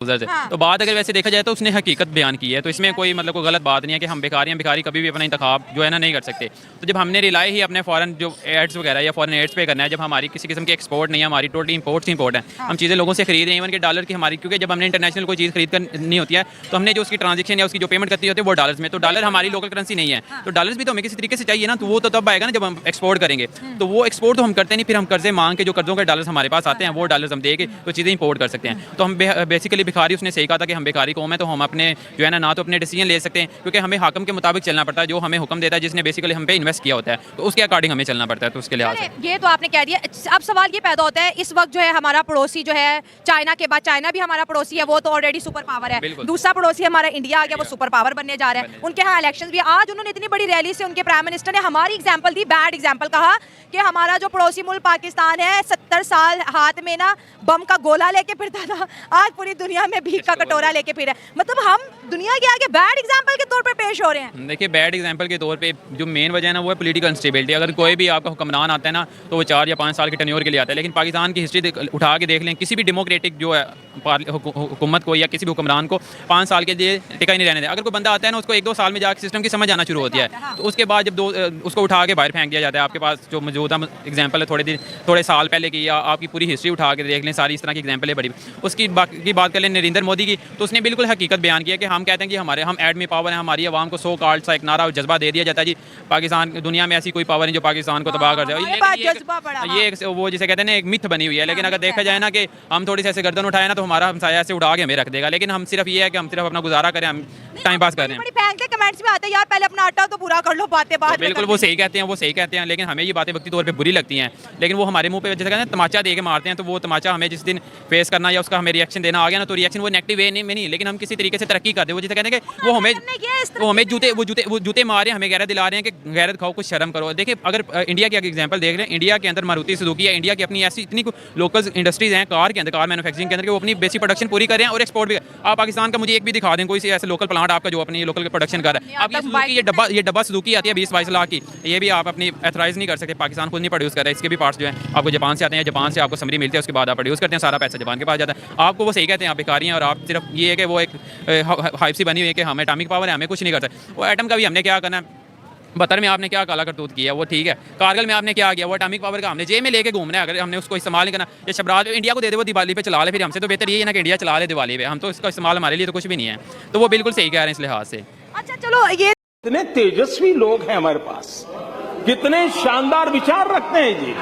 गुजर से। हाँ। तो बात अगर वैसे देखा जाए तो उसने हकीकत बयान की है, तो इसमें कोई मतलब कोई गलत बात नहीं है कि हम भिखारी कभी भी अपना इंतखाब जो है ना नहीं कर सकते। तो जब हमने रिलाई ही अपने फॉरेन जो एड्स वगैरह या फॉरेन एड्स पे करना है, जब हमारी किसी किस्म की एक्सपोर्ट नहीं है, हमारी टोटली इंपोर्ट है, हम चीज़ें लोगों से खरीद रहे हैं, इवन के डॉलर की हमारी, क्योंकि जब हमने इंटरनेशनल कोई चीज़ खरीद करनी होती है तो हमने जो उसकी ट्रांजेक्शन या उसकी जो पेमेंट करती होती है वो डॉलर्स में, तो डॉलर हमारी लोकल करेंसी नहीं है, तो डॉलर्स भी तो हमें किसी तरीके से चाहिए ना, तो वो तो तब आएगा ना जब हम एक्सपोर्ट करेंगे। तो वो एक्सपोर्ट तो हम करते नहीं, फिर हम कर्जे मांग के जो कर्जों के डॉलर्स हमारे पास आते हैं वो डॉलर्स हम दे के तो चीज़ें इंपोर्ट कर सकते हैं। तो हम बेसिकली भिखारी, उसने सही कहा था कि हम भिखारी कौम है, तो हम अपने जो है ना तो अपने डिसीजन ले सकते हैं, क्योंकि हमें हाकम के मुताबिक चलना पड़ता है, जो हमें हुक्म देता है, जिसने बेसिकली हम पे इन्वेस्ट किया होता है, तो उसके अकॉर्डिंग हमें चलना पड़ता है। तो उसके लिहाज से ये तो आपने कह दिया। अब सवाल ये पैदा होता है, इस वक्त जो है हमारा पड़ोसी जो है चाइना के बाद, चाइना भी हमारा पड़ोसी है, वो तो ऑलरेडी सुपर पावर है, दूसरा पड़ोसी हमारा इंडिया आ गया, वो सुपर पावर बनने जा रहा है। उनके यहाँ इलेक्शंस भी, आज उन्होंने इतनी बड़ी रैली से उनके प्राइम मिनिस्टर ने हमारी एग्जांपल दी, बैड एग्जांपल, कहा कि हमारा जो पड़ोसी मुल्क पाकिस्तान है 70 साल हाथ में ना बम का गोला लेके फिरता था, आज पूरी दुनिया में भीख का कटोरा लेके फिर है। मतलब हम दुनिया के आगे बैड एग्जांपल के तौर पे पेश हो रहे हैं। देखिए, बैड एग्जांपल के तौर पे जो मेन वजह है ना वो है पॉलिटिकल इंस्टेबिलिटी। अगर कोई भी आपका हुक्मरान आता है ना तो वो 4 या 5 साल के टेन्योर के लिए आता है, लेकिन पाकिस्तान की हिस्ट्री उठा के देख लें, किसी भी डेमोक्रेटिक जो है हुकूमत को या किसी भी हुक्मरान को 5 साल के लिए टिका ही नहीं रहने दें। अगर कोई बंदा आता है ना उसको 1-2 साल में जाकर सिस्टम की समझ आना शुरू होती है, तो उसके बाद जब उसको उठा के बाहर फेंक दिया जाता है। आपके पास जो मौजूदा एग्जाम्पल है थोड़े साल पहले की, या आपकी पूरी हिस्ट्री उठा के देख लें, सारी इस तरह की एग्जाम्पल है बड़ी। उसकी बात कर लें नरेंद्र मोदी की, तो उसने बिल्कुल हकीकत बयान किया कि हम कहते हैं कि हम एडमी पावर है, हमारी आवाम को सो कॉल्ड सा एक नारा और जज्बा दे दिया जाता है जी, पाकिस्तान दुनिया में ऐसी कोई पावर नहीं जो पाकिस्तान को तबाह कर जाए। ये वो जिसे कहते हैं ना एक मिथ बनी हुई है। लेकिन अगर देखा जाए ना कि हम थोड़ी सी ऐसे गर्दन उठाए ना तो हमारा हमसाया ऐसे उड़ा के हमें रख देगा, लेकिन हम सिर्फ ये है कि हम सिर्फ अपना गुजारा करें, हम टाइम पास कर रहे हैं। कमेंट्स में आते हैं यार पहले अपना आटा तो पूरा कर लो, बातें बात में बिल्कुल वो सही कहते हैं, लेकिन हमें ये बातें वक्ती तौर पे बुरी लगती हैं, लेकिन वो हमारे मुंह पे जैसे कहते हैं तमाचा दे के मारते हैं। तो वो तमाचा हमें जिस दिन फेस करना या उसका हमें रिएक्शन देना आ गया ना, तो रिएक्शन वो नेगेटिव वे में नहीं, लेकिन हम किसी तरीके से तरक्की कर दे। वो जैसे कहते हैं कि वो हमें जूते मार रहे हैं, हमें गैरत दिला रहे हैं कि गैरत खाओ, कुछ शर्म करो। देखिए, अगर इंडिया की एग्जांपल देख रहे हैं, इंडिया के अंदर मारुति सुजुकी है, इंडिया की अपनी ऐसी इतनी लोकल इंडस्ट्रीज हैं कार के अंदर, कार मैन्युफैक्चरिंग के अंदर, कि वो अपनी बेसिक प्रोडक्शन पूरी कर रहे हैं और एक्सपोर्ट भी। आप पाकिस्तान का मुझे एक भी दिखा दें कोई ऐसे लोकल प्लांट आपका जो अपनी लोकल प्रोडक्शन कर रहा है। आप ये डब्बा सुजुकी आती है 20-22 लाख की, ये भी आप अपनी एथराइज नहीं कर सकते, पाकिस्तान खुद नहीं प्रोड्यूस कर रहा है। इसके भी पार्ट्स जो है आपको जापान से आते हैं, जापान से आपको समरी मिलती है, उसके बाद आप प्रोड्यूस करते हैं, सारा पैसा जापान के पास जाता है। आपको वो सही कहते हैं आप भिखारी हैं, और आप सिर्फ ये है कि वो एक हाइप सी बनी हुई है कि हमें एटॉमिक पावर है, हमें कुछ नहीं करता। वो एटम का भी हमने क्या करना है, बतर में आपने क्या काला करतूत किया वो ठीक है, कारगिल में आपने क्या किया, वो एटॉमिक पावर का हमने जेब में लेके घूमना है। अगर हमने उसको इस्तेमाल नहीं करना, ये शबराज इंडिया को दे दे, वो दिवाली पे चला ले, फिर हमसे तो बेहतर ये है ना कि इंडिया चला ले दिवाली पे, हम तो इसका इस्तेमाल हमारे लिए तो कुछ भी नहीं है। तो वो बिल्कुल सही कह रहे हैं इस लिहाज से। अच्छा चलो, ये कितने तेजस्वी लोग हैं हमारे पास, कितने शानदार विचार रखते हैं जी।